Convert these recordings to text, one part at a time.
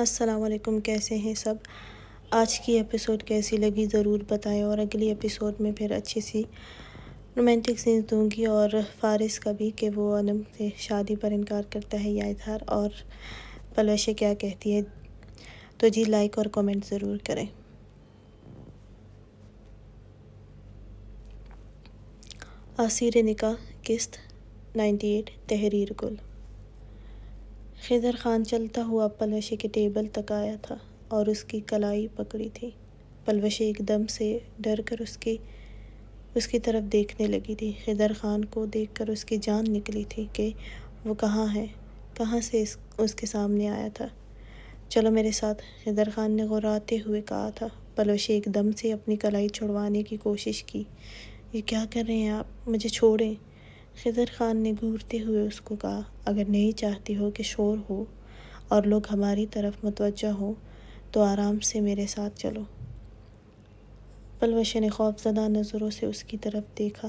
السلام علیکم، کیسے ہیں سب؟ آج کی ایپیسوڈ کیسی لگی ضرور بتائیں، اور اگلی ایپیسوڈ میں پھر اچھی سی رومانٹک سینس دوں گی، اور فارس کا بھی کہ وہ انم سے شادی پر انکار کرتا ہے یا اظہار، اور پلوشے کیا کہتی ہے۔ تو جی لائک اور کمنٹ ضرور کریں۔ آثیر نکاح قسط 98 تحریر گل۔ خضر خان چلتا ہوا پلوشے کے ٹیبل تک آیا تھا اور اس کی کلائی پکڑی تھی۔ پلوشے ایک دم سے ڈر کر اس کی طرف دیکھنے لگی تھی۔ خضر خان کو دیکھ کر اس کی جان نکلی تھی کہ وہ کہاں ہے، کہاں سے اس کے سامنے آیا تھا۔ چلو میرے ساتھ، خضر خان نے غراتے ہوئے کہا تھا۔ پلوشے ایک دم سے اپنی کلائی چھڑوانے کی کوشش کی۔ یہ کیا کر رہے ہیں آپ؟ مجھے چھوڑیں۔ خضر خان نے گھورتے ہوئے اس کو کہا، اگر نہیں چاہتی ہو کہ شور ہو اور لوگ ہماری طرف متوجہ ہوں تو آرام سے میرے ساتھ چلو۔ پلوشے نے خوفزدہ نظروں سے اس کی طرف دیکھا۔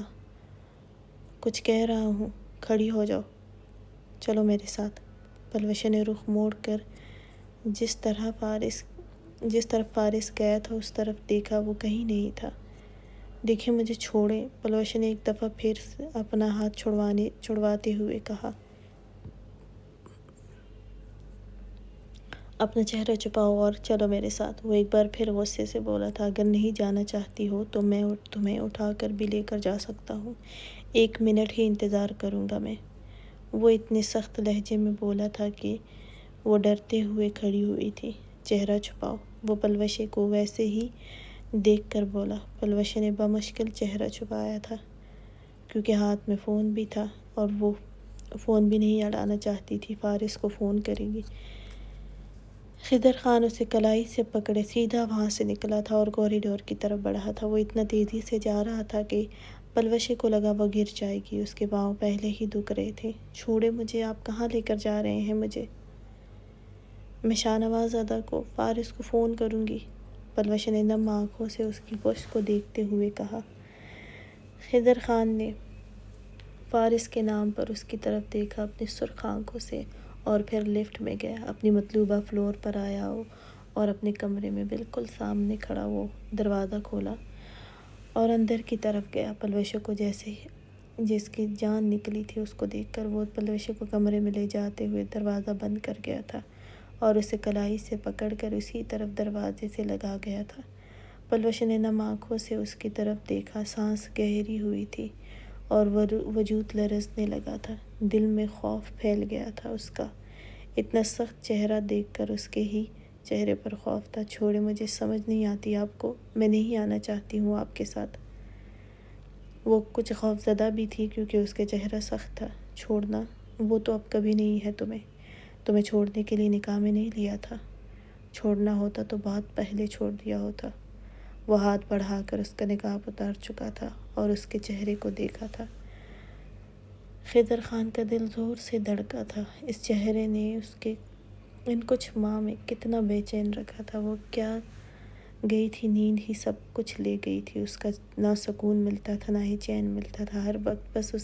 کچھ کہہ رہا ہوں، کھڑی ہو جاؤ، چلو میرے ساتھ۔ پلوشے نے رخ موڑ کر جس طرف فارس گیا تھا اس طرف دیکھا، وہ کہیں نہیں تھا۔ دیکھیں، مجھے چھوڑیں، پلوشے نے ایک دفعہ پھر اپنا ہاتھ چھڑواتے ہوئے کہا۔ اپنا چہرہ چھپاؤ اور چلو میرے ساتھ۔ وہ ایک بار پھر غصے سے بولا تھا، اگر نہیں جانا چاہتی ہو تو میں تمہیں اٹھا کر بھی لے کر جا سکتا ہوں، 1 منٹ ہی انتظار کروں گا میں۔ وہ اتنے سخت لہجے میں بولا تھا کہ وہ ڈرتے ہوئے کھڑی ہوئی تھی۔ چہرہ چھپاؤ، وہ پلوشے کو ویسے ہی دیکھ کر بولا۔ پلوشے نے بمشکل چہرہ چھپایا تھا کیونکہ ہاتھ میں فون بھی تھا اور وہ فون بھی نہیں اڑانا چاہتی تھی، فارس کو فون کرے گی۔ خضر خان اسے کلائی سے پکڑے سیدھا وہاں سے نکلا تھا اور کوریڈور کی طرف بڑھا تھا۔ وہ اتنا تیزی سے جا رہا تھا کہ پلوشے کو لگا وہ گر جائے گی، اس کے پاؤں پہلے ہی دکھ رہے تھے۔ چھوڑے مجھے، آپ کہاں لے کر جا رہے ہیں مجھے؟ میں شاہ نواز ادا کو، فارس کو فون کروں گی، پلوشے نے نم آنکھوں سے اس کی پشت کو دیکھتے ہوئے کہا۔ خضر خان نے فارس کے نام پر اس کی طرف دیکھا اپنی سرخ آنکھوں سے، اور پھر لفٹ میں گیا، اپنی مطلوبہ فلور پر آیا اور اپنے کمرے میں بالکل سامنے کھڑا وہ دروازہ کھولا اور اندر کی طرف گیا۔ پلوشے کو جس کی جان نکلی تھی اس کو دیکھ کر وہ پلوشے کو کمرے میں لے جاتے ہوئے دروازہ بند کر گیا تھا اور اسے کلائی سے پکڑ کر اسی طرف دروازے سے لگا گیا تھا۔ پلوشے نے نم آنکھوں سے اس کی طرف دیکھا، سانس گہری ہوئی تھی اور وجود لرزنے لگا تھا، دل میں خوف پھیل گیا تھا اس کا۔ اتنا سخت چہرہ دیکھ کر اس کے ہی چہرے پر خوف تھا۔ چھوڑے مجھے، سمجھ نہیں آتی آپ کو، میں نہیں آنا چاہتی ہوں آپ کے ساتھ۔ وہ کچھ خوفزدہ بھی تھی کیونکہ اس کا چہرہ سخت تھا۔ چھوڑنا، وہ تو اب کبھی نہیں ہے تمہیں چھوڑنے کے لیے نکاح میں نہیں لیا تھا۔ چھوڑنا ہوتا تو بہت پہلے چھوڑ دیا ہوتا۔ وہ ہاتھ بڑھا کر اس کا نقاب اتار چکا تھا اور اس کے چہرے کو دیکھا تھا۔ خضر خان کا دل زور سے دھڑکا تھا۔ اس چہرے نے اس کے ان کچھ ماہ میں کتنا بے چین رکھا تھا۔ وہ کیا گئی تھی نیند ہی سب کچھ لے گئی تھی اس کا، نہ سکون ملتا تھا نہ ہی چین ملتا تھا، ہر وقت بس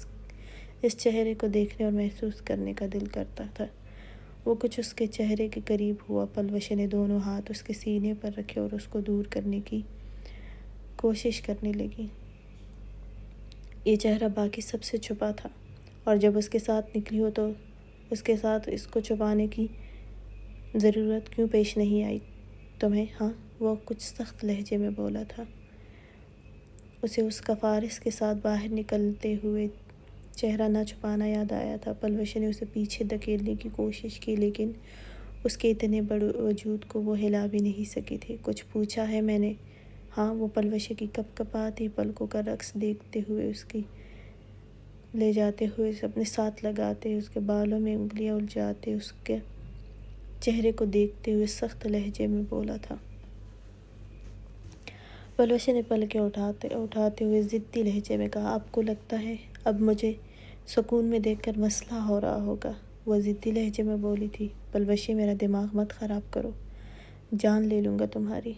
اس چہرے کو دیکھنے اور محسوس کرنے کا دل کرتا تھا۔ وہ کچھ اس کے چہرے کے قریب ہوا۔ پلوشے نے دونوں ہاتھ اس کے سینے پر رکھے اور اس کو دور کرنے کی کوشش کرنے لگی۔ یہ چہرہ باقی سب سے چھپا تھا، اور جب اس کے ساتھ نکلی ہو تو اس کے ساتھ اس کو چھپانے کی ضرورت کیوں پیش نہیں آئی تمہیں؟ ہاں، وہ کچھ سخت لہجے میں بولا تھا۔ اسے اس کا فارس کے ساتھ باہر نکلتے ہوئے چہرہ نہ چھپانا یاد آیا تھا۔ پلوشے نے اسے پیچھے دھکیلنے کی کوشش کی لیکن اس کے اتنے بڑے وجود کو وہ ہلا بھی نہیں سکی تھی۔ کچھ پوچھا ہے میں نے؟ ہاں، وہ پلوشے کی کپکپاتی پلکوں کا رقص دیکھتے ہوئے اس کی لے جاتے ہوئے اپنے ساتھ لگاتے، اس کے بالوں میں انگلیاں الجھاتے، اس کے چہرے کو دیکھتے ہوئے سخت لہجے میں بولا تھا۔ پلوشے نے پلکیں اٹھاتے ہوئے ضدی لہجے میں کہا، آپ کو لگتا ہے اب مجھے سکون میں دیکھ کر مسئلہ ہو رہا ہوگا؟ وہ ضدی لہجے میں بولی تھی۔ پلوشے، میرا دماغ مت خراب کرو، جان لے لوں گا تمہاری۔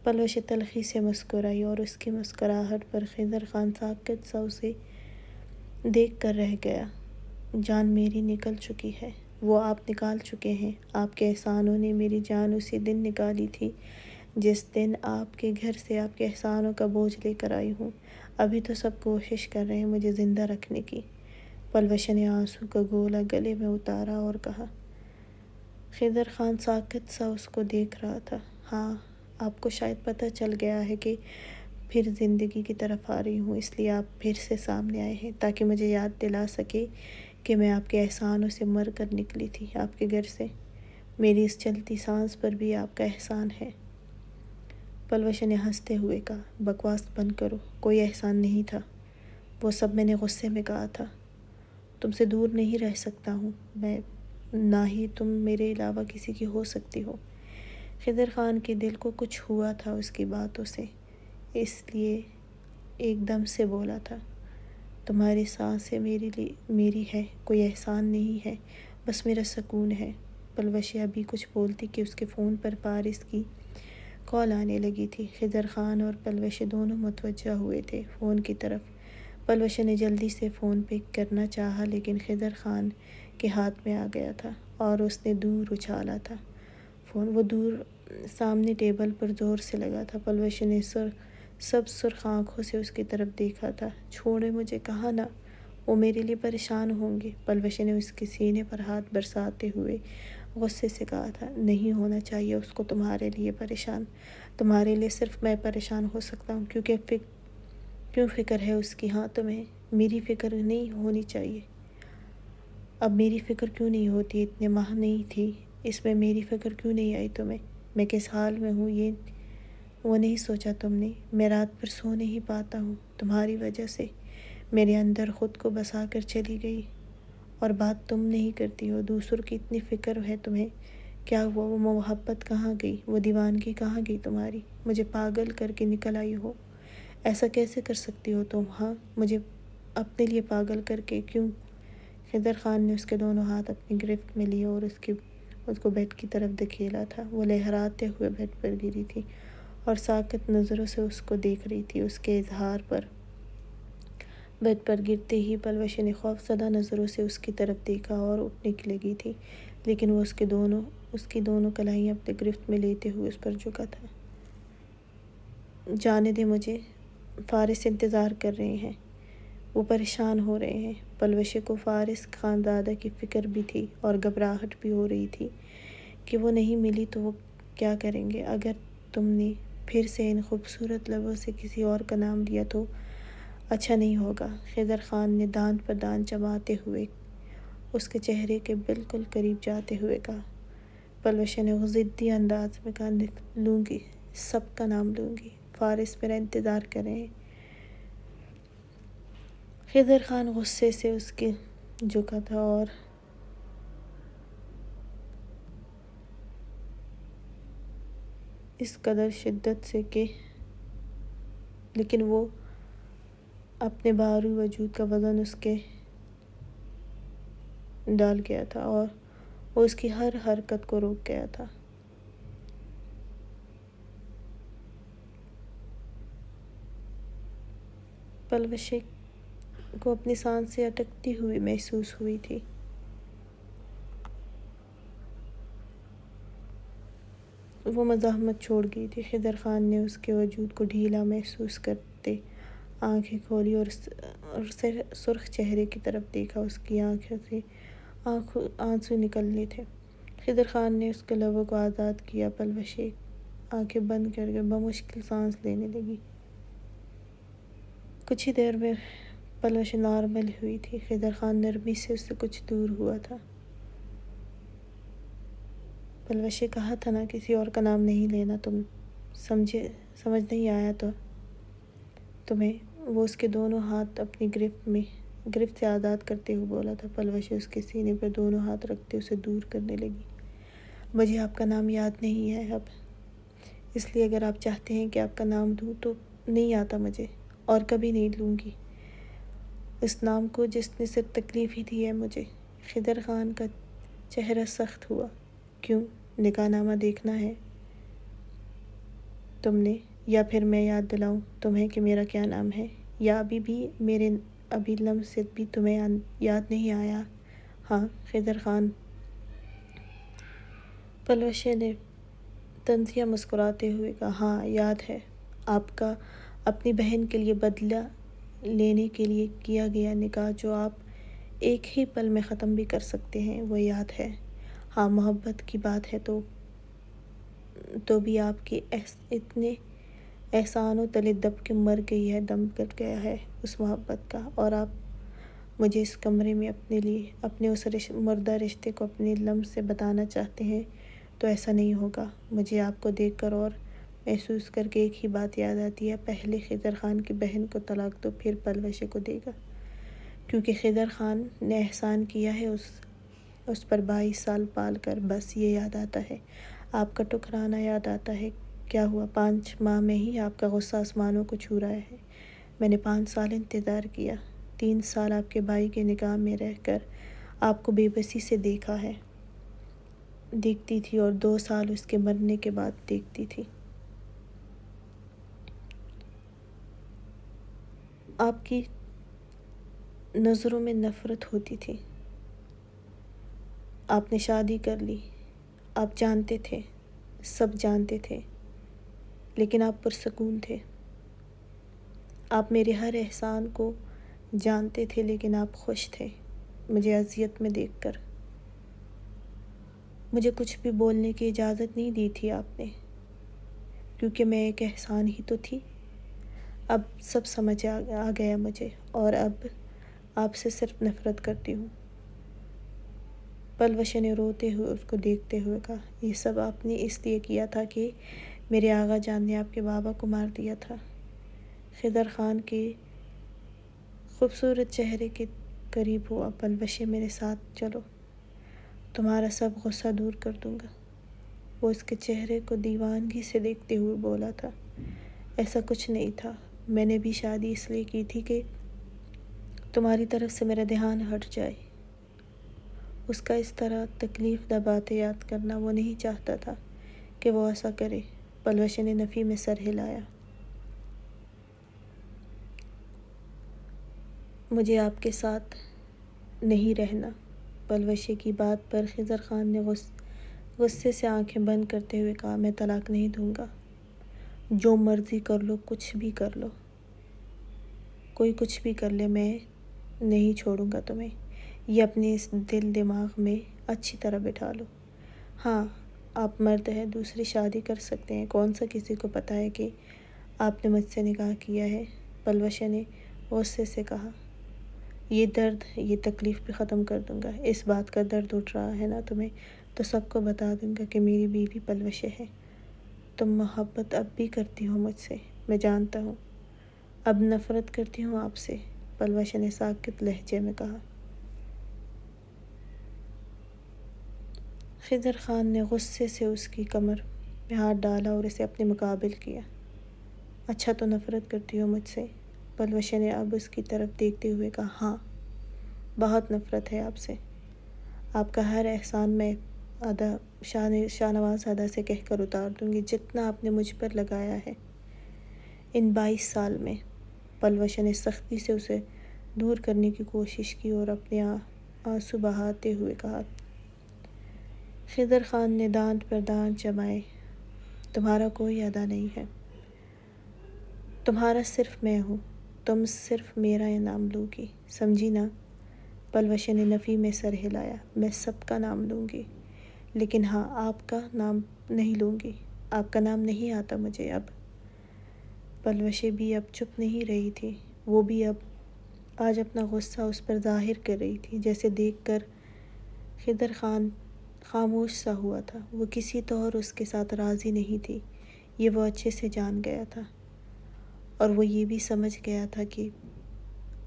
پلوشے تلخی سے مسکرائی اور اس کی مسکراہٹ پر خضر خان ساکت سا اسے دیکھ کر رہ گیا۔ جان میری نکل چکی ہے، وہ آپ نکال چکے ہیں۔ آپ کے احسانوں نے میری جان اسی دن نکالی تھی جس دن آپ کے گھر سے آپ کے احسانوں کا بوجھ لے کر آئی ہوں۔ ابھی تو سب کوشش کر رہے ہیں مجھے زندہ رکھنے کی۔ پلوش نے آنسو کا گولا گلے میں اتارا اور کہا۔ خضر خان ساکت سا اس کو دیکھ رہا تھا۔ ہاں، آپ کو شاید پتہ چل گیا ہے کہ پھر زندگی کی طرف آ رہی ہوں، اس لیے آپ پھر سے سامنے آئے ہیں تاکہ مجھے یاد دلا سکے کہ میں آپ کے احسانوں سے مر کر نکلی تھی آپ کے گھر سے۔ میری اس چلتی سانس پر بھی آپ کا احسان ہے۔ پلوش نے ہنستے ہوئے کہا۔ بکواس بند کرو، کوئی احسان نہیں تھا، وہ سب میں نے غصے میں کہا تھا۔ تم سے دور نہیں رہ سکتا ہوں میں، نہ ہی تم میرے علاوہ کسی کی ہو سکتی ہو۔ خضر خان کے دل کو کچھ ہوا تھا اس کی باتوں سے، اس لیے ایک دم سے بولا تھا۔ تمہاری سانسیں میری ہے، کوئی احسان نہیں ہے، بس میرا سکون ہے۔ پلوشے ابھی کچھ بولتی کہ اس کے فون پر پارس کی کال آنے لگی تھی۔ خضر خان اور پلوشے دونوں متوجہ ہوئے تھے فون کی طرف۔ پلوشے نے جلدی سے فون پک کرنا چاہا لیکن خضر خان کے ہاتھ میں آ گیا تھا اور اس نے دور اچھالا تھا فون۔ وہ دور سامنے ٹیبل پر زور سے لگا تھا۔ پلوشے نے سب سرخ آنکھوں سے اس کی طرف دیکھا تھا۔ چھوڑے مجھے، کہا نا وہ میرے لیے پریشان ہوں گے۔ پلوشے نے اس کے سینے پر ہاتھ برساتے ہوئے غصے سے کہا تھا۔ نہیں ہونا چاہیے اس کو تمہارے لیے پریشان، تمہارے لیے صرف میں پریشان ہو سکتا ہوں کیوں فکر ہے اس کی؟ ہاں تمہیں میری فکر نہیں ہونی چاہیے۔ اب میری فکر کیوں نہیں ہوتی؟ اتنے ماہ نہیں تھی اس میں میری فکر کیوں نہیں آئی تمہیں؟ میں کس حال میں ہوں وہ نہیں سوچا تم نے؟ میں رات بھر سو نہیں پاتا ہوں تمہاری وجہ سے، میرے اندر خود کو بسا کر چلی گئی اور بات تم نہیں کرتی ہو، دوسروں کی اتنی فکر ہے تمہیں۔ کیا ہوا؟ وہ محبت کہاں گئی؟ وہ دیوانگی کہاں گئی تمہاری؟ مجھے پاگل کر کے نکل آئی ہو، ایسا کیسے کر سکتی ہو تم؟ ہاں، مجھے اپنے لیے پاگل کر کے کیوں؟ خضر خان نے اس کے دونوں ہاتھ اپنی گرفت میں لیے اور اس کو بیڈ کی طرف دھکیلا تھا۔ وہ لہراتے ہوئے بیڈ پر گری تھی اور ساکت نظروں سے اس کو دیکھ رہی تھی۔ اس کے اظہار پر بیڈ پر گرتے ہی پلوشے نے خوف زدہ نظروں سے اس کی طرف دیکھا اور اٹھنے کی لگی تھی لیکن وہ اس کی دونوں کلائیاں اپنے گرفت میں لیتے ہوئے اس پر جھکا تھا۔ جانے دے مجھے، فارس انتظار کر رہے ہیں، وہ پریشان ہو رہے ہیں۔ پلوشے کو فارس خانزادہ کی فکر بھی تھی اور گھبراہٹ بھی ہو رہی تھی کہ وہ نہیں ملی تو وہ کیا کریں گے۔ اگر تم نے پھر سے ان خوبصورت لبوں سے کسی اور کا نام لیا تو اچھا نہیں ہوگا۔ خضر خان نے دانت پر دانت جماتے ہوئے اس کے چہرے کے بالکل قریب جاتے ہوئے کہا۔ پلوشے نے ضدی انداز میں کہا۔ لوں گی، سب کا نام لوں گی، فارس میرا انتظار کر رہے ہیں۔ خضر خان غصے سے اس کے جھکا تھا اور اس قدر شدت سے کہ لیکن وہ اپنے بھاری وجود کا وزن اس کے ڈال گیا تھا اور وہ اس کی ہر حرکت کو روک گیا تھا۔ پلوشے کو اپنی سانسیں اٹکتی ہوئی محسوس ہوئی تھی۔ وہ مزاحمت چھوڑ گئی تھی۔ خضر خان نے اس کے وجود کو ڈھیلا محسوس کرتے آنکھیں کھولی اور سرخ چہرے کی طرف دیکھا۔ اس کی آنکھوں سے آنسو نکلنے تھے۔ خضر خان نے اس کے لبوں کو آزاد کیا۔ پلوشے آنکھیں بند کر کے بمشکل سانس لینے لگی۔ کچھ ہی دیر میں پلوشے نارمل ہوئی تھی۔ خضر خان نرمی سے اس سے کچھ دور ہوا تھا۔ پلوشے کہا تھا نا کسی اور کا نام نہیں لینا، تم سمجھ نہیں آیا تو تمہیں؟ وہ اس کے دونوں ہاتھ اپنی گرفت سے آزاد کرتے ہوئے بولا تھا۔ پلوشے اس کے سینے پر دونوں ہاتھ رکھتے اسے دور کرنے لگی۔ مجھے آپ کا نام یاد نہیں ہے اب، اس لیے اگر آپ چاہتے ہیں کہ آپ کا نام لوں تو نہیں آتا مجھے، اور کبھی نہیں لوں گی اس نام کو جس نے صرف تکلیف ہی دی ہے مجھے۔ خضر خان کا چہرہ سخت ہوا۔ کیوں؟ نکاح نامہ دیکھنا ہے تم نے؟ یا پھر میں یاد دلاؤں تمہیں کہ میرا کیا نام ہے؟ یا ابھی لمحے سے بھی تمہیں یاد نہیں آیا؟ ہاں، خضر خان پلوشے نے طنزیہ مسکراتے ہوئے کہا، ہاں یاد ہے، آپ کا اپنی بہن کے لیے بدلہ لینے کے لیے کیا گیا نکاح جو آپ ایک ہی پل میں ختم بھی کر سکتے ہیں، وہ یاد ہے۔ ہاں محبت کی بات ہے تو بھی آپ کے اتنے احسانوں تلے دب کے مر گئی ہے، دم کر گیا ہے اس محبت کا، اور آپ مجھے اس کمرے میں اپنے اس مردہ رشتے کو اپنے لمس سے بتانا چاہتے ہیں تو ایسا نہیں ہوگا۔ مجھے آپ کو دیکھ کر اور محسوس کر کے ایک ہی بات یاد آتی ہے، پہلے خضر خان کی بہن کو طلاق دو، پھر پلوشے کو دے گا، کیونکہ خضر خان نے احسان کیا ہے اس پر 22 سال پال کر۔ بس یہ یاد آتا ہے، آپ کا ٹکرانا یاد آتا ہے۔ کیا ہوا، 5 ماہ میں ہی آپ کا غصہ آسمانوں کو چھو رہا ہے۔ میں نے 5 سال انتظار کیا، 3 سال آپ کے بھائی کے نکاح میں رہ کر آپ کو بے بسی سے دیکھتی تھی، اور 2 سال اس کے مرنے کے بعد دیکھتی تھی۔ آپ کی نظروں میں نفرت ہوتی تھی۔ آپ نے شادی کر لی، آپ جانتے تھے، سب جانتے تھے، لیکن آپ پرسکون تھے۔ آپ میرے ہر احسان کو جانتے تھے، لیکن آپ خوش تھے مجھے اذیت میں دیکھ کر۔ مجھے کچھ بھی بولنے کی اجازت نہیں دی تھی آپ نے، کیونکہ میں ایک احسان ہی تو تھی۔ اب سب سمجھ آ گیا مجھے، اور اب آپ سے صرف نفرت کرتی ہوں۔ پلوشے نے روتے ہوئے اس کو دیکھتے ہوئے کہا، یہ سب آپ نے اس لیے کیا تھا کہ میرے آغا جان نے آپ کے بابا کو مار دیا تھا۔ خضر خان کے خوبصورت چہرے کے قریب ہوا۔ پلوشے میرے ساتھ چلو، تمہارا سب غصہ دور کر دوں گا، وہ اس کے چہرے کو دیوانگی سے دیکھتے ہوئے بولا تھا۔ ایسا کچھ نہیں تھا، میں نے بھی شادی اس لیے کی تھی کہ تمہاری طرف سے میرا دھیان ہٹ جائے۔ اس کا اس طرح تکلیف دہ باتیں یاد کرنا، وہ نہیں چاہتا تھا کہ وہ ایسا کرے۔ پلوشے نے نفی میں سر ہلایا۔ مجھے آپ کے ساتھ نہیں رہنا۔ پلوشے کی بات پر خضر خان نے غصے سے آنکھیں بند کرتے ہوئے کہا، میں طلاق نہیں دوں گا، جو مرضی کر لو، کچھ بھی کر لو، کوئی کچھ بھی کر لے، میں نہیں چھوڑوں گا تمہیں۔ یہ اپنے اس دل دماغ میں اچھی طرح بٹھا لو۔ ہاں آپ مرد ہیں، دوسری شادی کر سکتے ہیں، کون سا کسی کو پتہ ہے کہ آپ نے مجھ سے نکاح کیا ہے؟ پلوشے نے غصے سے کہا، یہ درد، یہ تکلیف بھی ختم کر دوں گا۔ اس بات کا درد اٹھ رہا ہے نا تمہیں، تو سب کو بتا دوں گا کہ میری بیوی پلوشے ہے۔ تم محبت اب بھی کرتی ہو مجھ سے، میں جانتا ہوں، اب نفرت کرتی ہوں آپ سے، پلوشے نے ساکت لہجے میں کہا۔ خضر خان نے غصے سے اس کی کمر میں ہاتھ ڈالا اور اسے اپنے مقابل کیا۔ اچھا تو نفرت کرتی ہو مجھ سے؟ پلوشے نے اب اس کی طرف دیکھتے ہوئے کہا، ہاں بہت نفرت ہے آپ سے۔ آپ کا ہر احسان میں شاہ نواز ادا سے کہہ کر اتار دوں گی، جتنا آپ نے مجھ پر لگایا ہے ان 22 سال میں۔ پلوشے نے سختی سے اسے دور کرنے کی کوشش کی اور اپنے آنسو بہاتے ہوئے کہا۔ خضر خان نے دانت پر دانت جمائے، تمہارا کوئی ادا نہیں ہے، تمہارا صرف میں ہوں، تم صرف میرا نام لو گی، سمجھی نا؟ پلوشے نے نفی میں سر ہلایا، میں سب کا نام لوں گی، لیکن ہاں آپ کا نام نہیں لوں گی، آپ کا نام نہیں آتا مجھے اب۔ پلوشے بھی اب چپ نہیں رہی تھی، وہ بھی اب آج اپنا غصہ اس پر ظاہر کر رہی تھی، جیسے دیکھ کر خضر خان خاموش سا ہوا تھا۔ وہ کسی طور اس کے ساتھ راضی نہیں تھی، یہ وہ اچھے سے جان گیا تھا، اور وہ یہ بھی سمجھ گیا تھا کہ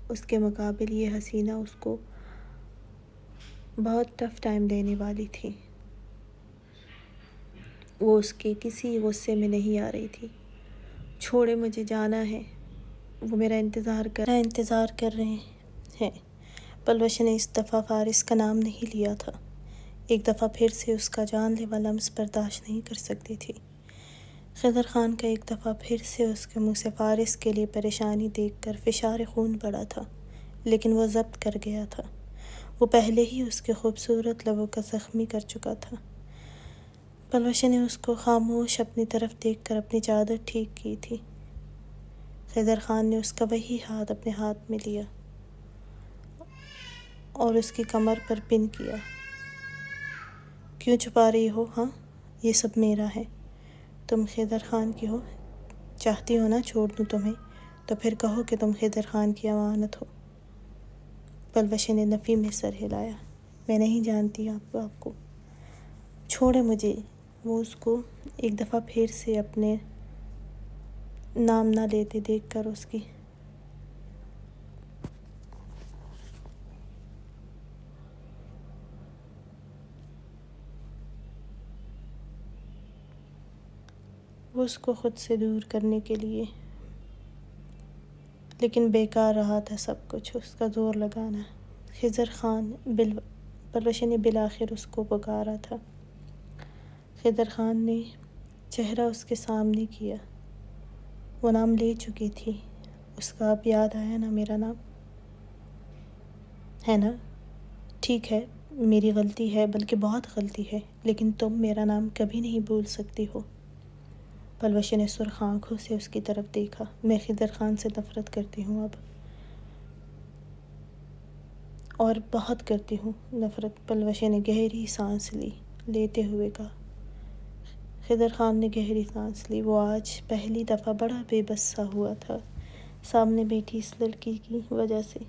اس کے مقابل یہ حسینہ اس کو بہت ٹف ٹائم دینے والی تھی۔ وہ اس کے کسی غصے میں نہیں آ رہی تھی۔ چھوڑے، مجھے جانا ہے، وہ میرا انتظار کر رہے ہیں۔ پلوشے نے اس دفعہ فارس کا نام نہیں لیا تھا، ایک دفعہ پھر سے اس کا جان لیوا لمس برداشت نہیں کر سکتی تھی۔ خضر خان کا ایک دفعہ پھر سے اس کے منہ سے فارس کے لیے پریشانی دیکھ کر فشار خون بڑھا تھا، لیکن وہ ضبط کر گیا تھا، وہ پہلے ہی اس کے خوبصورت لبوں کا زخمی کر چکا تھا۔ پلوشی نے اس کو خاموش اپنی طرف دیکھ کر اپنی چادر ٹھیک کی تھی۔ خضر خان نے اس کا وہی ہاتھ اپنے ہاتھ میں لیا اور اس کی کمر پر پن کیا۔ کیوں چھپا رہی ہو؟ ہاں، یہ سب میرا ہے۔ تم خضر خان کی ہو، چاہتی ہو نا چھوڑ دوں تمہیں، تو پھر کہو کہ تم خضر خان کی امانت ہو۔ پلوشی نے نفی میں سر ہلایا۔ میں نہیں جانتی آپ کو۔ چھوڑے مجھے۔ وہ اس کو ایک دفعہ پھر سے اپنے نام نہ لیتے دیکھ کر اس کو خود سے دور کرنے کے لیے، لیکن بیکار رہا تھا سب کچھ، اس کا زور لگانا۔ خضر خان پلوشی نے بالآخر اس کو پکارا تھا۔ خضر خان نے چہرہ اس کے سامنے کیا۔ وہ نام لے چکی تھی اس کا۔ اب یاد آیا نا میرا نام، ہے نا؟ ٹھیک ہے، میری غلطی ہے، بلکہ بہت غلطی ہے، لیکن تم میرا نام کبھی نہیں بھول سکتی ہو۔ پلوشی نے سرخ آنکھوں سے اس کی طرف دیکھا۔ میں خضر خان سے نفرت کرتی ہوں اب، اور بہت کرتی ہوں نفرت۔ پلوشی نے گہری سانس لیتے ہوئے کہا۔ خضر خان نے گہری سانس لی۔ وہ آج پہلی دفعہ بڑا بے بس سا ہوا تھا سامنے بیٹھی اس لڑکی کی وجہ سے۔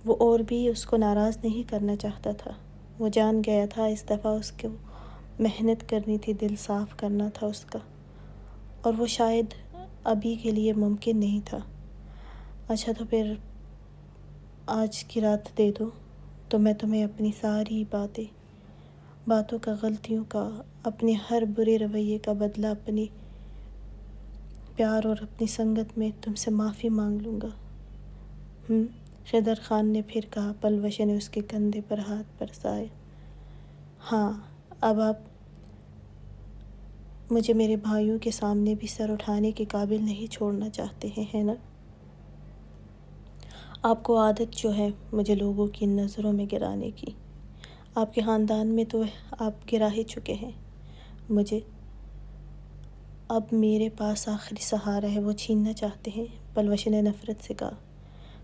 وہ اور بھی اس کو ناراض نہیں کرنا چاہتا تھا۔ وہ جان گیا تھا اس دفعہ اس کو محنت کرنی تھی، دل صاف کرنا تھا اس کا، اور وہ شاید ابھی کے لیے ممکن نہیں تھا۔ اچھا تو پھر آج کی رات دے دو تو میں تمہیں اپنی ساری باتوں کا، غلطیوں کا، اپنے ہر برے رویے کا بدلہ، اپنی پیار اور اپنی سنگت میں تم سے معافی مانگ لوں گا۔ خضر خان نے پھر کہا۔ پلوشی نے اس کے کندھے پر ہاتھ برسایا۔ ہاں، اب آپ مجھے میرے بھائیوں کے سامنے بھی سر اٹھانے کے قابل نہیں چھوڑنا چاہتے ہیں، ہے نا؟ آپ کو عادت جو ہے مجھے لوگوں کی نظروں میں گرانے کی۔ آپ کے خاندان میں تو آپ گرا ہی چکے ہیں مجھے۔ اب میرے پاس آخری سہارا ہے، وہ چھیننا چاہتے ہیں، پلوشی نے نفرت سے کہا۔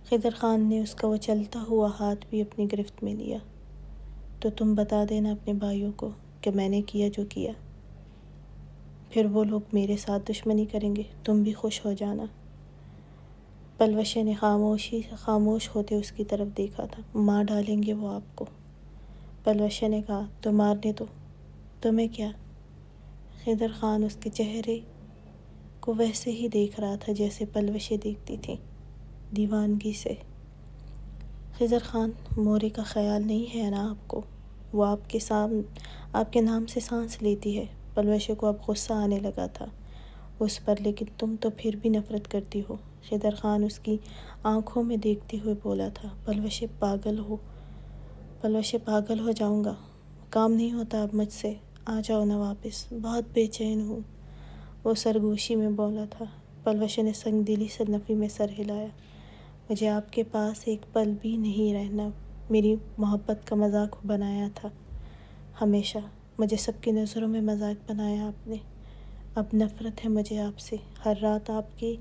خضر خان نے اس کا وہ چلتا ہوا ہاتھ بھی اپنی گرفت میں لیا۔ تو تم بتا دینا اپنے بھائیوں کو کہ میں نے کیا جو کیا، پھر وہ لوگ میرے ساتھ دشمنی کریں گے، تم بھی خوش ہو جانا۔ پلوشی نے خاموش ہوتے اس کی طرف دیکھا تھا۔ مار ڈالیں گے وہ آپ کو، پلوشی نے کہا۔ تو مارنے دو، تمہیں کیا؟ خضر خان اس کے چہرے کو ویسے ہی دیکھ رہا تھا جیسے پلوشی دیکھتی تھی، دیوانگی سے۔ خضر خان، مورے کا خیال نہیں ہے نا آپ کو؟ وہ آپ کے نام سے سانس لیتی ہے۔ پلوشی کو اب غصہ آنے لگا تھا اس پر، لیکن تم تو پھر بھی نفرت کرتی ہو۔ خضر خان اس کی آنکھوں میں دیکھتے ہوئے بولا تھا۔ پلوشی پاگل ہو جاؤں گا، کام نہیں ہوتا اب مجھ سے، آ جاؤ نا واپس، بہت بے چین ہوں، وہ سرگوشی میں بولا تھا۔ پلوشی نے سنگ دلی سے نفی میں سر ہلایا۔ مجھے آپ کے پاس ایک پل بھی نہیں رہنا۔ میری محبت کا مذاق بنایا تھا ہمیشہ، مجھے سب کی نظروں میں مذاق بنایا آپ نے۔ اب نفرت ہے مجھے آپ سے۔ ہر رات آپ کے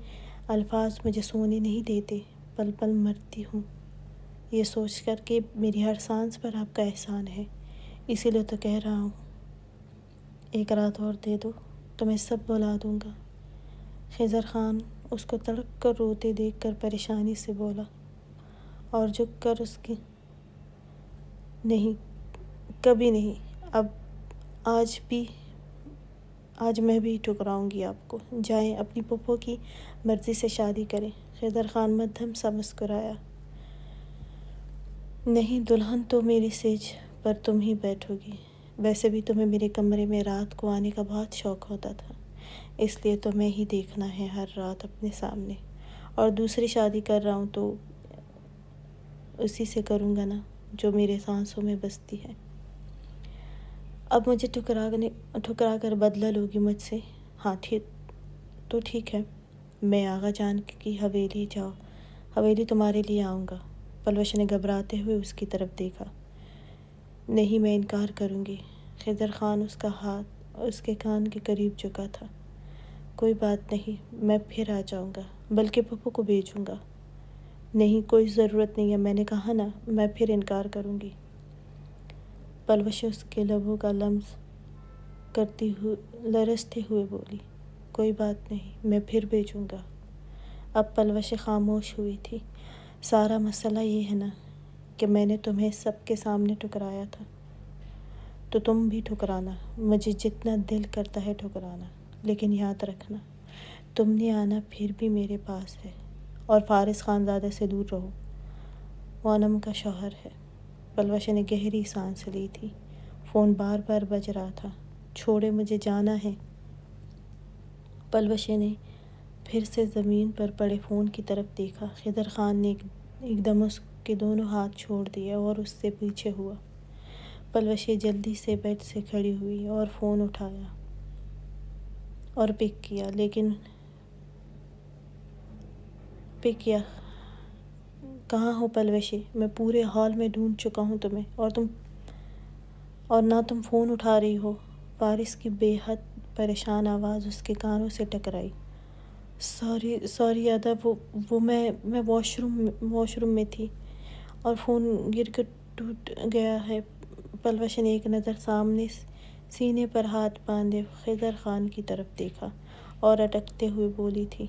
الفاظ مجھے سونے نہیں دیتے، پل پل مرتی ہوں یہ سوچ کر کہ میری ہر سانس پر آپ کا احسان ہے، اسی لیے تو کہہ رہا ہوں، ایک رات اور دے دو تو میں سب بھلا دوں گا۔ خضر خان اس کو تڑپ کر روتے دیکھ کر پریشانی سے بولا، اور جھک کر اس کی نہیں، کبھی نہیں، آج میں بھی ٹھکراؤں گی آپ کو، جائیں اپنی پھپھو کی مرضی سے شادی کریں۔ خضر خان مدھم سا مسکرایا۔ نہیں، دلہن تو میری سیج پر تم ہی بیٹھو گی، ویسے بھی تمہیں میرے کمرے میں رات کو آنے کا بہت شوق ہوتا تھا، اس لیے تمہیں ہی دیکھنا ہے ہر رات اپنے سامنے، اور دوسری شادی کر رہا ہوں تو اسی سے کروں گا نا جو میرے سانسوں میں بستی ہے۔ اب مجھے ٹھکرا کر بدلہ لوگی مجھ سے؟ ہاں تو ٹھیک ہے، میں آغا جان کی حویلی تمہارے لیے آؤں گا۔ پلوشی نے گھبراتے ہوئے اس کی طرف دیکھا۔ نہیں، میں انکار کروں گی۔ خضر خان اس کا ہاتھ اس کے کان کے قریب جھکا تھا۔ کوئی بات نہیں، میں پھر آ جاؤں گا، بلکہ پپو کو بھیجوں گا۔ نہیں، کوئی ضرورت نہیں ہے، میں نے کہا نا، میں پھر انکار کروں گی۔ پلوشیں اس کے لبوں کا لمس کرتی ہوئے لرزتے ہوئے بولی، کوئی بات نہیں، میں پھر بھیجوں گا۔ اب پلوشیں خاموش ہوئی تھی۔ سارا مسئلہ یہ ہے نا کہ میں نے تمہیں سب کے سامنے ٹھکرایا تھا، تو تم بھی ٹھکرانا، مجھے جتنا دل کرتا ہے ٹھکرانا، لیکن یاد رکھنا تم نے آنا پھر بھی میرے پاس ہے، اور فارس خانزادہ سے دور رہو، وہ انم کا شوہر ہے۔ پلوشہ نے گہری سانس لی تھی۔ فون بار بار بج رہا تھا۔ چھوڑے، مجھے جانا ہے۔ پلوشہ نے پھر سے زمین پر پڑے فون کی طرف دیکھا۔ خضر خان نے ایک دم اس کے دونوں ہاتھ چھوڑ دیے اور اس سے پیچھے ہوا۔ پلوشہ جلدی سے بیڈ سے کھڑی ہوئی اور فون اٹھایا اور پک کیا۔ کہاں ہو پلوشہ؟ میں پورے ہال میں ڈھونڈ چکا ہوں تمہیں، اور نہ تم فون اٹھا رہی ہو۔ فارس کی بے حد پریشان آواز اس کے کانوں سے ٹکرائی۔ سوری ادا، وہ میں واش روم میں تھی اور فون گر کر ٹوٹ گیا ہے۔ پلوشہ نے ایک نظر سامنے سینے پر ہاتھ باندھے خضر خان کی طرف دیکھا اور اٹکتے ہوئے بولی تھی،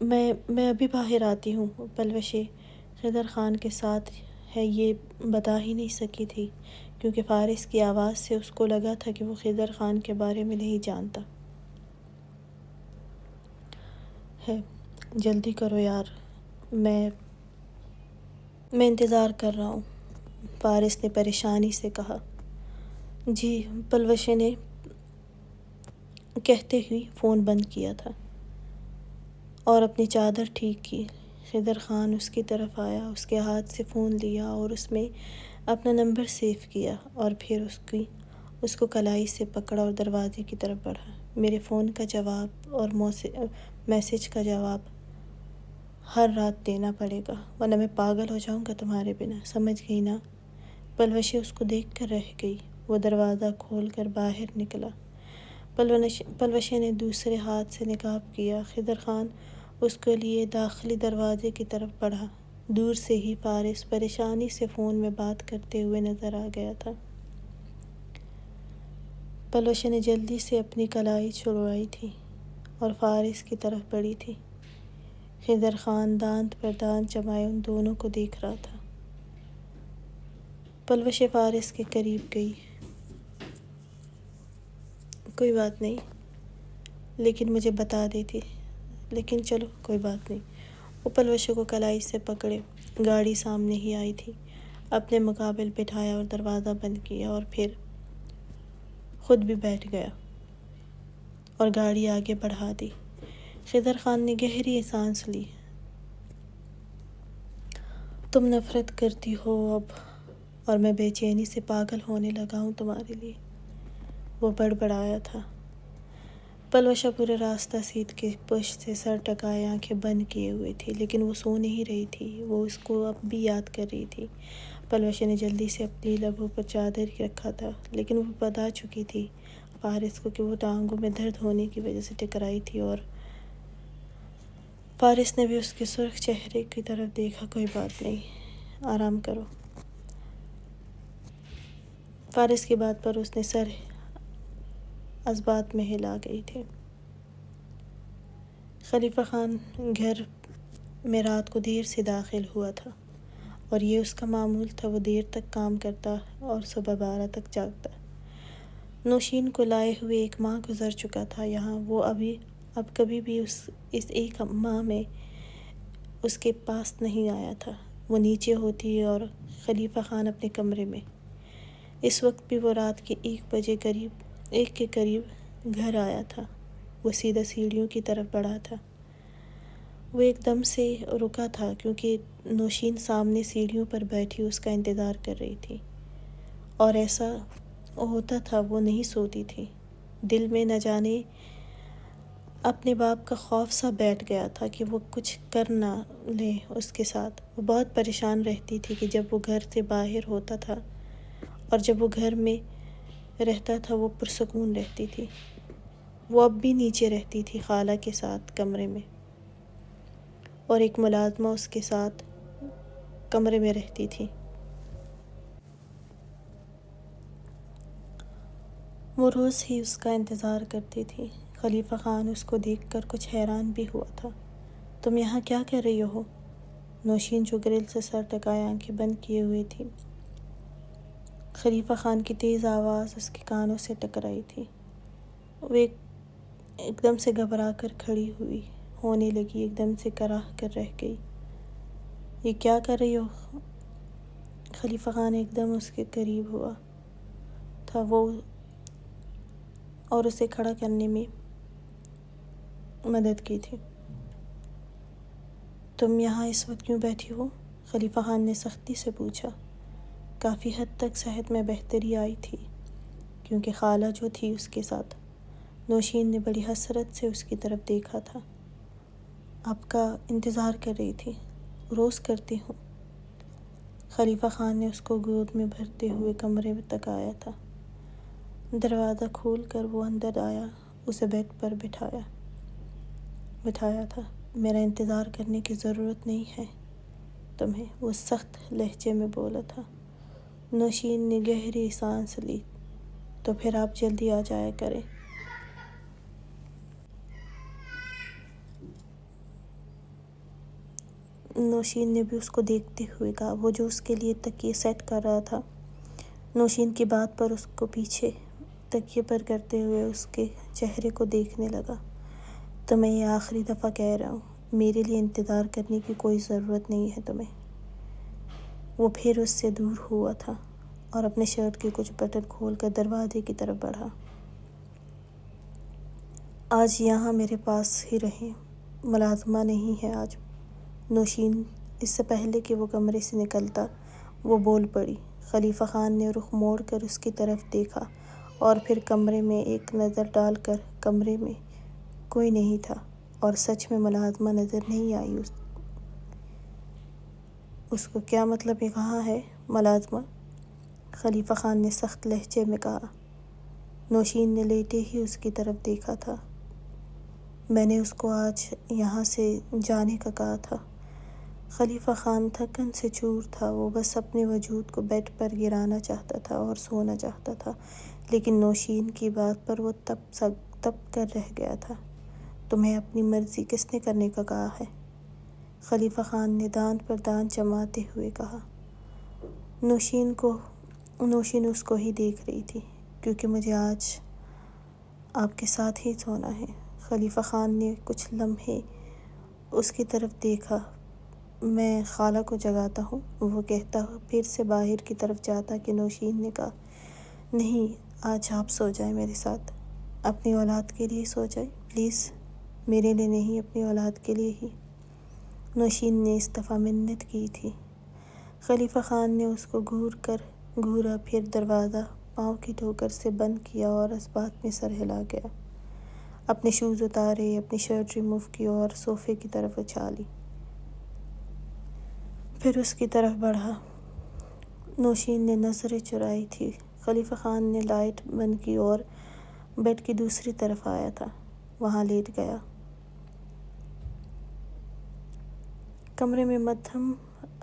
میں ابھی باہر آتی ہوں۔ پلوشہ خضر خان کے ساتھ ہے یہ بتا ہی نہیں سکی تھی، کیونکہ فارس کی آواز سے اس کو لگا تھا کہ وہ خضر خان کے بارے میں نہیں جانتا ہے۔ جلدی کرو یار، میں انتظار کر رہا ہوں، فارس نے پریشانی سے کہا۔ جی، پلوشہ نے کہتے ہوئے فون بند کیا تھا اور اپنی چادر ٹھیک کی۔ خضر خان اس کی طرف آیا، اس کے ہاتھ سے فون لیا اور اس میں اپنا نمبر سیو کیا، اور پھر اس کو کلائی سے پکڑا اور دروازے کی طرف بڑھا۔ میرے فون کا جواب اور میسج کا جواب ہر رات دینا پڑے گا، ورنہ میں پاگل ہو جاؤں گا تمہارے بنا، سمجھ گئی نا؟ پلوشہ اس کو دیکھ کر رہ گئی۔ وہ دروازہ کھول کر باہر نکلا۔ پلوشہ نے دوسرے ہاتھ سے نقاب کیا۔ خضر خان اس کے لیے داخلی دروازے کی طرف بڑھا۔ دور سے ہی فارس پریشانی سے فون میں بات کرتے ہوئے نظر آ گیا تھا۔ پلوشہ نے جلدی سے اپنی کلائی چھڑوائی تھی اور فارس کی طرف بڑھی تھی۔ خضر خان دانت پر دانت جمائے ان دونوں کو دیکھ رہا تھا۔ پلوشہ فارس کے قریب گئی۔ کوئی بات نہیں، لیکن مجھے بتا دیتی، لیکن چلو کوئی بات نہیں۔ وہ پلوشہ کو کلائی سے پکڑے گاڑی سامنے ہی آئی تھی، اپنے مقابل بٹھایا اور دروازہ بند کیا، اور پھر خود بھی بیٹھ گیا اور گاڑی آگے بڑھا دی۔ خضر خان نے گہری سانس لی۔ تم نفرت کرتی ہو اب، اور میں بے چینی سے پاگل ہونے لگا ہوں تمہارے لیے، وہ بڑبڑایا تھا۔ پلوشہ پورے راستہ سیٹ کے پشت سے سر ٹکائے آنکھیں بند کیے ہوئے تھی، لیکن وہ سو نہیں رہی تھی، وہ اس کو اب بھی یاد کر رہی تھی۔ پلوشہ نے جلدی سے اپنی لبوں پر چادر رکھا تھا، لیکن وہ بتا چکی تھی فارس کو کہ وہ ٹانگوں میں درد ہونے کی وجہ سے ٹکرائی تھی، اور فارس نے بھی اس کے سرخ چہرے کی طرف دیکھا۔ کوئی بات نہیں، آرام کرو۔ فارس کی بات پر اس نے سر اس بات میں ہلا گئی تھی۔ خلیفہ خان گھر میں رات کو دیر سے داخل ہوا تھا، اور یہ اس کا معمول تھا۔ وہ دیر تک کام کرتا اور صبح 12 تک جاگتا۔ نوشین کو لائے ہوئے 1 ماہ گزر چکا تھا یہاں۔ وہ اب کبھی بھی اس 1 ماہ میں اس کے پاس نہیں آیا تھا۔ وہ نیچے ہوتی اور خلیفہ خان اپنے کمرے میں۔ اس وقت بھی وہ رات کے 1 کے قریب گھر آیا تھا۔ وہ سیدھا سیڑھیوں کی طرف بڑھا تھا۔ وہ ایک دم سے رکا تھا، کیونکہ نوشین سامنے سیڑھیوں پر بیٹھی اس کا انتظار کر رہی تھی، اور ایسا ہوتا تھا وہ نہیں سوتی تھی۔ دل میں نہ جانے اپنے باپ کا خوف سا بیٹھ گیا تھا کہ وہ کچھ کر نہ لے اس کے ساتھ۔ وہ بہت پریشان رہتی تھی کہ جب وہ گھر سے باہر ہوتا تھا اور جب وہ گھر میں رہتا تھا وہ پرسکون رہتی تھی۔ وہ اب بھی نیچے رہتی تھی خالہ کے ساتھ کمرے میں، اور ایک ملازمہ اس کے ساتھ کمرے میں رہتی تھی۔ وہ روز ہی اس کا انتظار کرتی تھی۔ خلیفہ خان اس کو دیکھ کر کچھ حیران بھی ہوا تھا۔ تم یہاں کیا کر رہی ہو؟ نوشین جو گرل سے سر ٹکائے آنکھیں بند کیے ہوئے تھی، خلیفہ خان کی تیز آواز اس کے کانوں سے ٹکرائی تھی۔ وہ ایک دم سے گھبرا کر کھڑی ہونے لگی، ایک دم سے کراہ کر رہ گئی۔ یہ کیا کر رہی ہو؟ خلیفہ خان ایک دم اس کے قریب ہوا تھا اور اسے کھڑا کرنے میں مدد کی تھی۔ تم یہاں اس وقت کیوں بیٹھی ہو؟ خلیفہ خان نے سختی سے پوچھا۔ کافی حد تک صحت میں بہتری آئی تھی، کیونکہ خالہ جو تھی اس کے ساتھ۔ نوشین نے بڑی حسرت سے اس کی طرف دیکھا تھا۔ آپ کا انتظار کر رہی تھی۔ روز کرتی ہوں۔ خلیفہ خان نے اس کو گود میں بھرتے ہوئے کمرے تک آیا تھا۔ دروازہ کھول کر وہ اندر آیا، اسے بیڈ پر بٹھایا تھا۔ میرا انتظار کرنے کی ضرورت نہیں ہے تمہیں، وہ سخت لہجے میں بولا تھا۔ نوشین نے گہری سانس لی۔ تو پھر آپ جلدی آ جایا کریں۔ نوشین نے بھی اس کو دیکھتے ہوئے کہا۔ وہ جو اس کے لیے تکیے سیٹ کر رہا تھا، نوشین کی بات پر اس کو پیچھے تکیے پر کرتے ہوئے اس کے چہرے کو دیکھنے لگا۔ تو میں یہ آخری دفعہ کہہ رہا ہوں، میرے لیے انتظار کرنے کی کوئی ضرورت نہیں ہے تمہیں۔ وہ پھر اس سے دور ہوا تھا اور اپنے شرٹ کے کچھ بٹن کھول کر دروازے کی طرف بڑھا۔ آج یہاں میرے پاس ہی رہیں، ملازمہ نہیں ہے آج۔ نوشین اس سے پہلے کہ وہ کمرے سے نکلتا، وہ بول پڑی۔ خلیفہ خان نے رخ موڑ کر اس کی طرف دیکھا اور پھر کمرے میں ایک نظر ڈال کر کمرے میں کوئی نہیں تھا، اور سچ میں ملازمہ نظر نہیں آئی اس کو۔ کیا مطلب یہ کہاں ہے ملازمہ؟ خلیفہ خان نے سخت لہجے میں کہا۔ نوشین نے لیٹے ہی اس کی طرف دیکھا تھا۔ میں نے اس کو آج یہاں سے جانے کا کہا تھا۔ خلیفہ خان تھکن سے چور تھا، وہ بس اپنے وجود کو بیڈ پر گرانا چاہتا تھا اور سونا چاہتا تھا، لیکن نوشین کی بات پر وہ تب کر رہ گیا تھا۔ تمہیں اپنی مرضی کس نے کرنے کا کہا ہے؟ خلیفہ خان نے دانت پر دانت جماتے ہوئے کہا۔ نوشین اس کو ہی دیکھ رہی تھی۔ کیونکہ مجھے آج آپ کے ساتھ ہی سونا ہے۔ خلیفہ خان نے کچھ لمحے اس کی طرف دیکھا۔ میں خالہ کو جگاتا ہوں، وہ کہتا پھر سے باہر کی طرف جاتا کہ نوشین نے کہا، نہیں، آج آپ سو جائیں میرے ساتھ، اپنی اولاد کے لیے سو جائیں پلیز، میرے لیے نہیں، اپنی اولاد کے لیے ہی۔ نوشین نے اس دفعہ منت کی تھی۔ خلیفہ خان نے اس کو گھورا، پھر دروازہ پاؤں کی ٹھوکر سے بند کیا اور اس بات میں سر ہلا گیا۔ اپنے شوز اتارے، اپنی شرٹ ریموو کی اور صوفے کی طرف اچھالی، پھر اس کی طرف بڑھا۔ نوشین نے نظریں چرائی تھی۔ خلیفہ خان نے لائٹ بند کی اور بیڈ کی دوسری طرف آیا تھا، وہاں لیٹ گیا۔ کمرے میں مدھم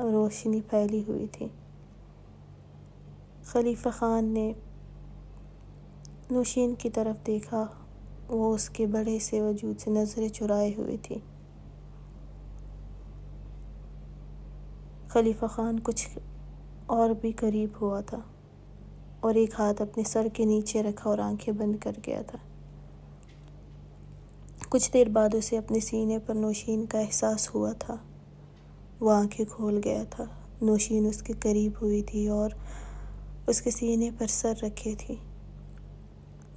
روشنی پھیلی ہوئی تھی۔ خلیفہ خان نے نوشین کی طرف دیکھا، وہ اس کے بڑے سے وجود سے نظریں چرائے ہوئے تھی۔ خلیفہ خان کچھ اور بھی قریب ہوا تھا اور ایک ہاتھ اپنے سر کے نیچے رکھا اور آنکھیں بند کر گیا تھا۔ کچھ دیر بعد اسے اپنے سینے پر نوشین کا احساس ہوا تھا۔ وہ آنکھیں کھول گیا تھا۔ نوشین اس کے قریب ہوئی تھی اور اس کے سینے پر سر رکھے تھی۔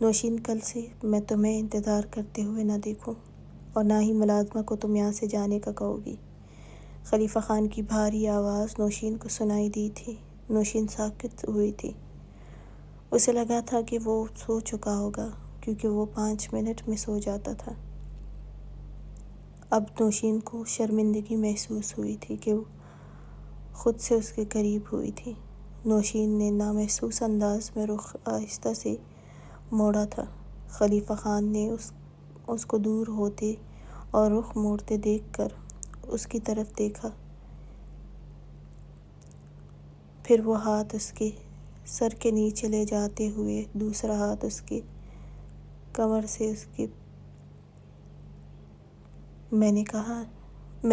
نوشین، کل سے میں تمہیں انتظار کرتے ہوئے نہ دیکھوں، اور نہ ہی ملازمہ کو تم یہاں سے جانے کا کہو گی۔ خلیفہ خان کی بھاری آواز نوشین کو سنائی دی تھی۔ نوشین ساکت ہوئی تھی۔ اسے لگا تھا کہ وہ سو چکا ہوگا، کیونکہ وہ 5 منٹ میں سو جاتا تھا۔ اب نوشین کو شرمندگی محسوس ہوئی تھی کہ وہ خود سے اس کے قریب ہوئی تھی۔ نوشین نے نامحسوس انداز میں رخ آہستہ سے موڑا تھا۔ خلیفہ خان نے اس کو دور ہوتے اور رخ موڑتے دیکھ کر اس کی طرف دیکھا، پھر وہ ہاتھ اس کے سر کے نیچے لے جاتے ہوئے دوسرا ہاتھ اس کی کمر سے اس کی میں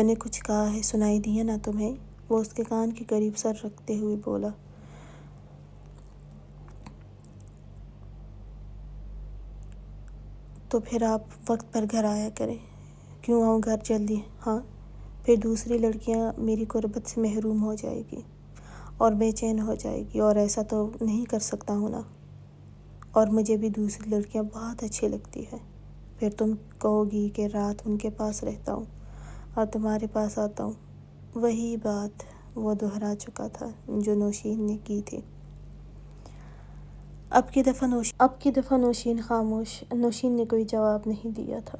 نے کچھ کہا ہے، سنائی دیا نا تمہیں؟ وہ اس کے کان کے قریب سر رکھتے ہوئے بولا۔ تو پھر آپ وقت پر گھر آیا کریں۔ کیوں آؤں گھر جلدی؟ ہاں، پھر دوسری لڑکیاں میری قربت سے محروم ہو جائے گی اور بے چین ہو جائے گی، اور ایسا تو نہیں کر سکتا ہوں نا۔ اور مجھے بھی دوسری لڑکیاں بہت اچھی لگتی ہے۔ پھر تم کہو گی کہ رات ان کے پاس رہتا ہوں اور تمہارے پاس آتا ہوں۔ وہی بات وہ دہرا چکا تھا جو نوشین نے کی تھی۔ اب کی دفعہ نوشین خاموش۔ نوشین نے کوئی جواب نہیں دیا تھا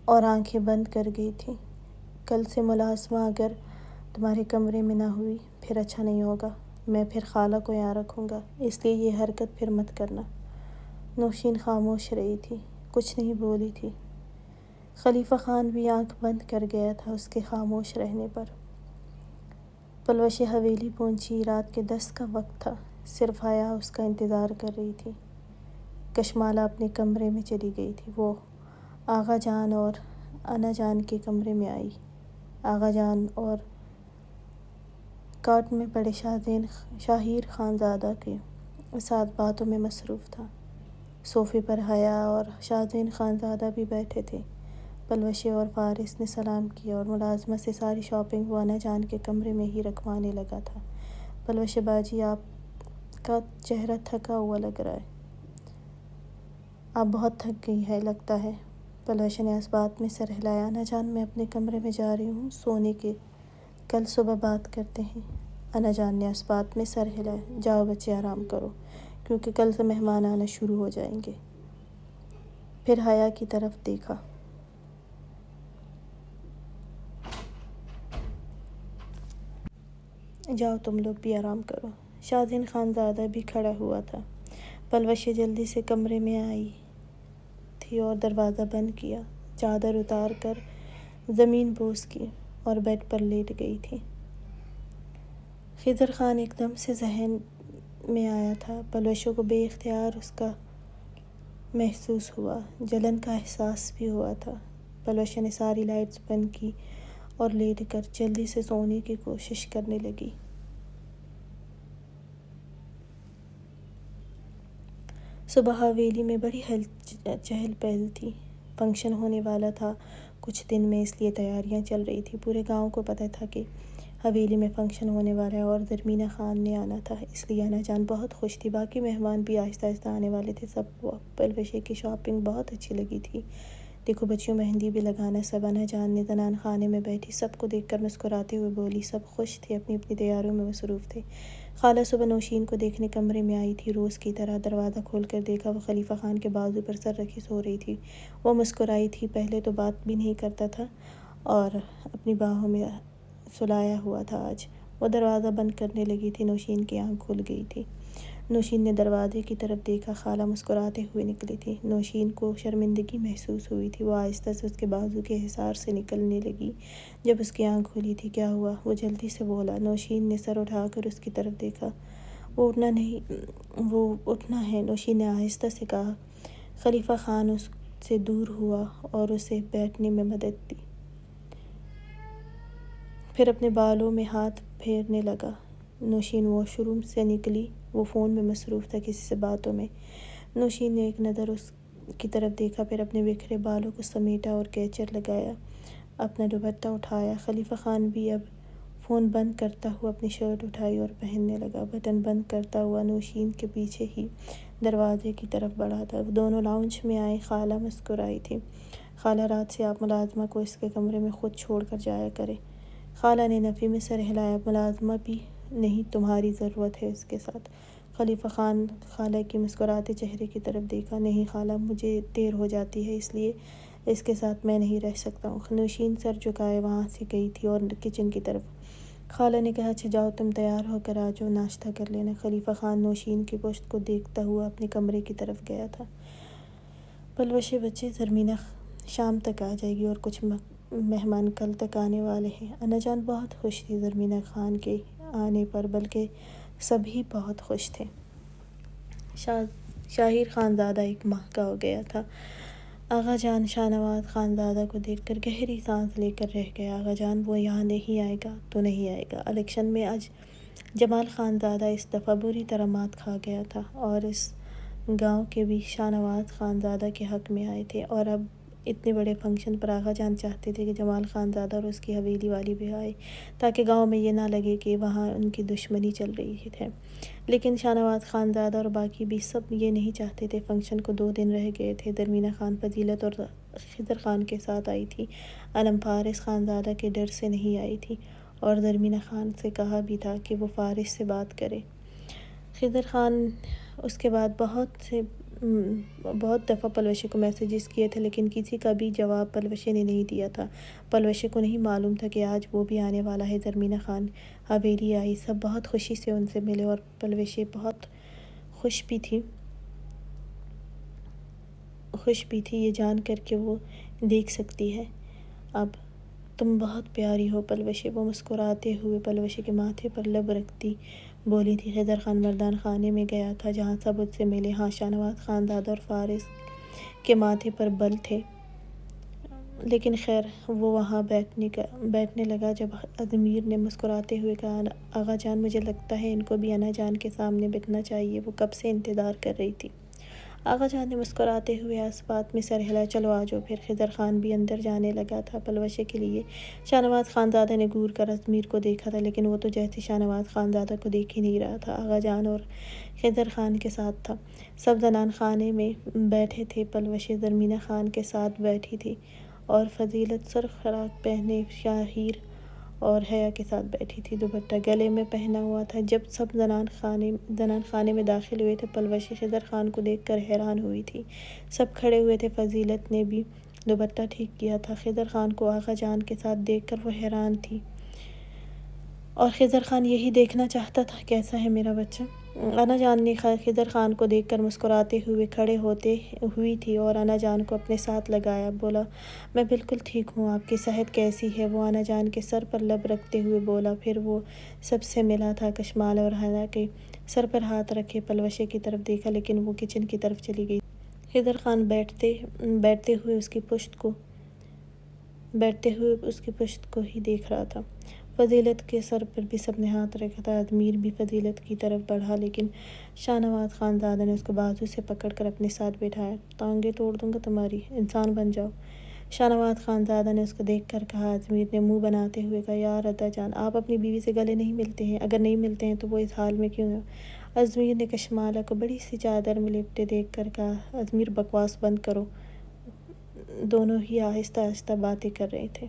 اور آنکھیں بند کر گئی تھی۔ کل سے ملازمہ اگر تمہارے کمرے میں نہ ہوئی پھر اچھا نہیں ہوگا۔ میں پھر خالہ کو یہاں رکھوں گا، اس لیے یہ حرکت پھر مت کرنا۔ نوشین خاموش رہی تھی، کچھ نہیں بولی تھی۔ خلیفہ خان بھی آنکھ بند کر گیا تھا اس کے خاموش رہنے پر۔ پلوش حویلی پہنچی۔ رات کے 10 کا وقت تھا۔ صرف حیا اس کا انتظار کر رہی تھی۔ کشمالہ اپنے کمرے میں چلی گئی تھی۔ وہ آغا جان اور انا جان کے کمرے میں آئی۔ آغا جان اور کاٹ میں پڑے شاہیر خانزادہ کے ساتھ باتوں میں مصروف تھا۔ صوفے پر حیا اور شاہزین خانزادہ بھی بیٹھے تھے۔ پلوشے اور فارس نے سلام کیا اور ملازمہ سے ساری شاپنگ وہ انا جان کے کمرے میں ہی رکھوانے لگا تھا۔ پلوشے باجی، آپ کا چہرہ تھکا ہوا لگ رہا ہے۔ آپ بہت تھک گئی ہے لگتا ہے۔ پلوشے نے اس بات میں سر ہلایا۔ انا جان، میں اپنے کمرے میں جا رہی ہوں سونے کے، کل صبح بات کرتے ہیں۔ انا جان نے اس بات میں سر ہلایا۔ جاؤ بچے، آرام کرو، کیونکہ کل سے مہمان آنا شروع ہو جائیں گے۔ پھر حیا کی طرف دیکھا۔ جاؤ تم لوگ بھی آرام کرو۔ شاہزین خانزادہ بھی کھڑا ہوا تھا۔ پلوشے جلدی سے کمرے میں آئی تھی اور دروازہ بند کیا۔ چادر اتار کر زمین بوس کی اور بیڈ پر لیٹ گئی تھی۔ خضر خان ایک دم سے ذہن میں آیا تھا۔ پلوشے کو بے اختیار اس کا محسوس ہوا، جلن کا احساس بھی ہوا تھا۔ پلوشے نے ساری لائٹس بند کی اور لیٹ کر جلدی سے سونے کی کوشش کرنے لگی۔ صبح حویلی میں بڑی چہل پہل تھی۔ فنکشن ہونے والا تھا کچھ دن میں، اس لیے تیاریاں چل رہی تھیں۔ پورے گاؤں کو پتہ تھا کہ حویلی میں فنکشن ہونے والا ہے اور درمینا خان نے آنا تھا، اس لیے انا جان بہت خوش تھی۔ باقی مہمان بھی آہستہ آہستہ آنے والے تھے۔ سب کو پلوشے کی شاپنگ بہت اچھی لگی تھی۔ دیکھو بچیوں، مہندی بھی لگانا سب۔ انا جان نے زنان خانے میں بیٹھی سب کو دیکھ کر مسکراتے ہوئے بولی۔ سب خوش تھے، اپنی اپنی تیاریوں میں مصروف تھے۔ خالہ صبح نوشین کو دیکھنے کمرے میں آئی تھی، روز کی طرح۔ دروازہ کھول کر دیکھا، وہ خلیفہ خان کے بازو پر سر رکھے سو رہی تھی۔ وہ مسکرائی تھی، پہلے تو بات بھی نہیں کرتا تھا اور اپنی باہوں میں سلایا ہوا تھا آج۔ وہ دروازہ بند کرنے لگی تھی، نوشین کی آنکھ کھل گئی تھی۔ نوشین نے دروازے کی طرف دیکھا، خالہ مسکراتے ہوئے نکلی تھی۔ نوشین کو شرمندگی محسوس ہوئی تھی، وہ آہستہ سے اس کے بازو کے حصار سے نکلنے لگی جب اس کی آنکھ کھلی تھی۔ کیا ہوا؟ وہ جلدی سے بولا۔ نوشین نے سر اٹھا کر اس کی طرف دیکھا۔ وہ اٹھنا ہے، نوشین نے آہستہ سے کہا۔ خلیفہ خان اس سے دور ہوا اور اسے بیٹھنے میں مدد دی، پھر اپنے بالوں میں ہاتھ پھیرنے لگا۔ نوشین واش روم سے نکلی، وہ فون میں مصروف تھا، کسی سے باتوں میں۔ نوشین نے ایک نظر اس کی طرف دیکھا، پھر اپنے بکھرے بالوں کو سمیٹا اور کیچر لگایا، اپنا دوپٹہ اٹھایا۔ خلیفہ خان بھی اب فون بند کرتا ہوا اپنی شرٹ اٹھائی اور پہننے لگا۔ بٹن بند کرتا ہوا نوشین کے پیچھے ہی دروازے کی طرف بڑھا تھا۔ وہ دونوں لاؤنج میں آئے۔ خالہ مسکرائی تھی۔ خالہ، رات سے آپ ملازمہ کو اس کے کمرے میں خود چھوڑ کر جایا کریں۔ خالہ نے نفی میں سر ہلایا۔ ملازمہ بھی نہیں، تمہاری ضرورت ہے اس کے ساتھ۔ خلیفہ خان خالہ کے مسکراتے چہرے کی طرف دیکھا۔ نہیں خالہ، مجھے دیر ہو جاتی ہے، اس لیے اس کے ساتھ میں نہیں رہ سکتا ہوں۔ نوشین سر جھکائے وہاں سے گئی تھی اور کچن کی طرف۔ خالہ نے کہا اچھا جاؤ تم تیار ہو کر آ جاؤ، ناشتہ کر لینا۔ خلیفہ خان نوشین کی پشت کو دیکھتا ہوا اپنے کمرے کی طرف گیا تھا۔ پلوشے بچے، زرمینہ شام تک آ جائے گی اور کچھ مہمان کل تک آنے والے ہیں۔ انا جان بہت خوش تھی زرمینہ خان کے آنے پر، بلکہ سبھی بہت خوش تھے۔ شاہیر خانزادہ 1 ماہ کا ہو گیا تھا۔ آغا جان شاہ نواز خانزادہ کو دیکھ کر گہری سانس لے کر رہ گئے۔ آغا جان وہ یہاں نہیں آئے گا تو نہیں آئے گا۔ الیکشن میں جمال خانزادہ اس دفعہ بری طرح مات کھا گیا تھا اور اس گاؤں کے بھی شاہ نواز خانزادہ کے حق میں آئے تھے، اور اب اتنے بڑے فنکشن پر آغا جان چاہتے تھے کہ جمال خانزادہ اور اس کی حویلی والی بھی آئے، تاکہ گاؤں میں یہ نہ لگے کہ وہاں ان کی دشمنی چل رہی ہے۔ لیکن شاہ نواز خانزادہ اور باقی بھی سب یہ نہیں چاہتے تھے۔ فنکشن کو 2 دن رہ گئے تھے۔ زرمینہ خان فضیلت اور خضر خان کے ساتھ آئی تھی۔ انم فارس خانزادہ کے ڈر سے نہیں آئی تھی، اور زرمینہ خان سے کہا بھی تھا کہ وہ فارس سے بات کرے۔ خضر خان اس کے بعد بہت دفعہ پلوشے کو میسیجز کیے تھے، لیکن کسی کا بھی جواب پلوشے نے نہیں دیا تھا۔ پلوشے کو نہیں معلوم تھا کہ آج وہ بھی آنے والا ہے۔ زرمینہ خان حویلی آئی، سب بہت خوشی سے ان سے ملے، اور پلوشے بہت خوش بھی تھی یہ جان کر کہ وہ دیکھ سکتی ہے اب۔ تم بہت پیاری ہو پلوشے، وہ مسکراتے ہوئے پلوشے کے ماتھے پر لب رکھتی بولی تھی۔ خضر خان مردان خانے میں گیا تھا جہاں سب اس سے ملے۔ ہاں، شاہ نواز خانزادہ اور فارس کے ماتھے پر بل تھے، لیکن خیر وہ وہاں بیٹھنے لگا جب ازمیر نے مسکراتے ہوئے کہا آغا جان مجھے لگتا ہے ان کو بھی انا جان کے سامنے بٹھنا چاہیے، وہ کب سے انتظار کر رہی تھی۔ آغا جان نے مسکراتے ہوئے اس بات میں سر ہلایا، چلو آ جاؤ پھر۔ خضر خان بھی اندر جانے لگا تھا پلوشے کے لیے۔ شاہ نواز خانزادہ نے گور کر ازمیر کو دیکھا تھا، لیکن وہ تو جیسے شاہ نواز خانزادہ کو دیکھ ہی نہیں رہا تھا، آغا جان اور خضر خان کے ساتھ تھا۔ سب زنان خانے میں بیٹھے تھے، پلوشے زرمینہ خان کے ساتھ بیٹھی تھی، اور فضیلت سرخ فراق پہنے شاہیر اور حیا کے ساتھ بیٹھی تھی، دوپٹہ گلے میں پہنا ہوا تھا۔ جب سب زنان خانے میں داخل ہوئے تھے، پلوشے خضر خان کو دیکھ کر حیران ہوئی تھی۔ سب کھڑے ہوئے تھے۔ فضیلت نے بھی دوپٹہ ٹھیک کیا تھا۔ خضر خان کو آغا جان کے ساتھ دیکھ کر وہ حیران تھی، اور خضر خان یہی دیکھنا چاہتا تھا کیسا ہے میرا بچہ۔ انا جان نے خضر خان کو دیکھ کر مسکراتے ہوئے کھڑے ہوئی تھی اور انا جان کو اپنے ساتھ لگایا، بولا میں بالکل ٹھیک ہوں، آپ کی صحت کیسی ہے؟ وہ انا جان کے سر پر لب رکھتے ہوئے بولا۔ پھر وہ سب سے ملا تھا۔ کشمال اور حیا کے سر پر ہاتھ رکھے پلوشے کی طرف دیکھا، لیکن وہ کچن کی طرف چلی گئی۔ خضر خان بیٹھتے ہوئے اس کی پشت کو ہی دیکھ رہا تھا۔ فضیلت کے سر پر بھی سب نے ہاتھ رکھا تھا۔ ازمیر بھی فضیلت کی طرف بڑھا، لیکن شاہ نواز خانزادہ نے اس کو بازو سے پکڑ کر اپنے ساتھ بٹھایا۔ ٹانگیں توڑ دوں گا تمہاری، انسان بن جاؤ، شاہ نواز خانزادہ نے اس کو دیکھ کر کہا۔ ازمیر نے منہ بناتے ہوئے کہا یار ادا جان، آپ اپنی بیوی سے گلے نہیں ملتے ہیں؟ اگر نہیں ملتے ہیں تو وہ اس حال میں کیوں ہے؟ ازمیر نے کشمالہ کو بڑی سی چادر میں لپٹے دیکھ کر کہا ازمیر بکواس بند کرو۔ دونوں ہی آہستہ آہستہ باتیں کر رہے تھے۔